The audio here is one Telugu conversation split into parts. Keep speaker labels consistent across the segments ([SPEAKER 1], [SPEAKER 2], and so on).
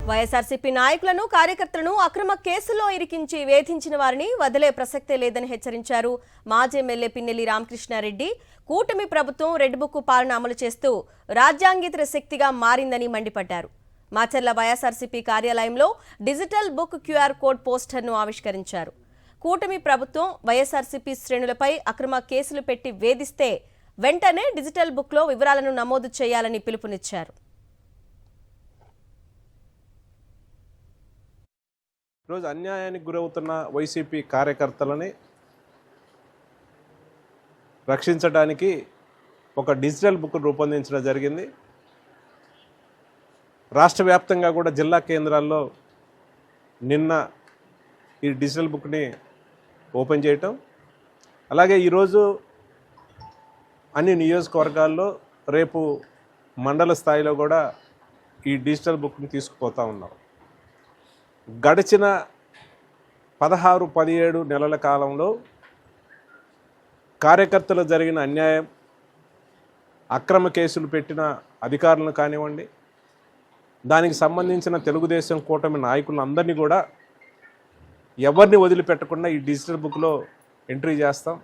[SPEAKER 1] వైఎస్ఆర్సీపీ నాయకులను కార్యకర్తలను అక్రమ కేసుల్లో ఇరికించి వేధించిన వారిని వదిలే ప్రసక్తే లేదని హెచ్చరించారు మాజీ ఎమ్మెల్యే పిన్నెల్లి రామకృష్ణారెడ్డి. కూటమి ప్రభుత్వం రెడ్ బుక్ పాలన అమలు చేస్తూ రాజ్యాంగేతర శక్తిగా మారిందని మండిపడ్డారు. మాచర్ల వైఎస్ఆర్సీపీ కార్యాలయంలో డిజిటల్ బుక్ క్యూఆర్ కోడ్ పోస్టర్ను ఆవిష్కరించారు. కూటమి ప్రభుత్వం వైఎస్ఆర్సీపీ శ్రేణులపై అక్రమ కేసులు పెట్టి వేధిస్తే వెంటనే డిజిటల్ బుక్లో వివరాలను నమోదు చేయాలని పిలుపునిచ్చారు.
[SPEAKER 2] ఈరోజు అన్యాయానికి గురవుతున్న వైసీపీ కార్యకర్తలని రక్షించడానికి ఒక డిజిటల్ బుక్ రూపొందించడం జరిగింది. రాష్ట్ర వ్యాప్తంగా కూడా జిల్లా కేంద్రాల్లో నిన్న ఈ డిజిటల్ బుక్ని ఓపెన్ చేయటం, అలాగే ఈరోజు అన్ని నియోజకవర్గాల్లో రేపు మండల స్థాయిలో కూడా ఈ డిజిటల్ బుక్ని తీసుకుపోతూ ఉన్నాం. గడిచిన 16-17 నెలల కాలంలో కార్యకర్తలు జరిగిన అన్యాయం, అక్రమ కేసులు పెట్టిన అధికారులను కానివ్వండి, దానికి సంబంధించిన తెలుగుదేశం కూటమి నాయకులందరినీ కూడా ఎవరిని వదిలిపెట్టకుండా ఈ డిజిటల్ బుక్లో ఎంట్రీ చేస్తాం.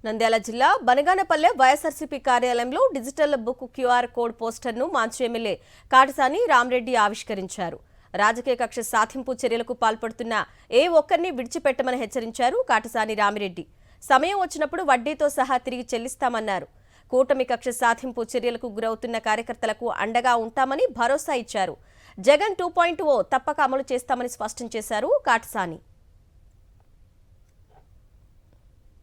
[SPEAKER 1] నంద్యాల జిల్లా బనగానపల్లె వైఎస్ఆర్సీపీ కార్యాలయంలో డిజిటల్ బుక్ క్యూఆర్ కోడ్ పోస్టర్ను మాజీ ఎమ్మెల్యే కాటసాని రామరెడ్డి ఆవిష్కరించారు. రాజకీయ కక్ష సాధింపు చర్యలకు పాల్పడుతున్న ఏ ఒక్కరిని విడిచిపెట్టమని హెచ్చరించారు కాటసాని రామిరెడ్డి. సమయం వచ్చినప్పుడు వడ్డీతో సహా తిరిగి చెల్లిస్తామన్నారు. కూటమి కక్ష సాధింపు చర్యలకు గురవుతున్న కార్యకర్తలకు అండగా ఉంటామని భరోసా ఇచ్చారు. జగన్ 2.0 తప్పక అమలు చేస్తామని స్పష్టం చేశారు కాటసాని.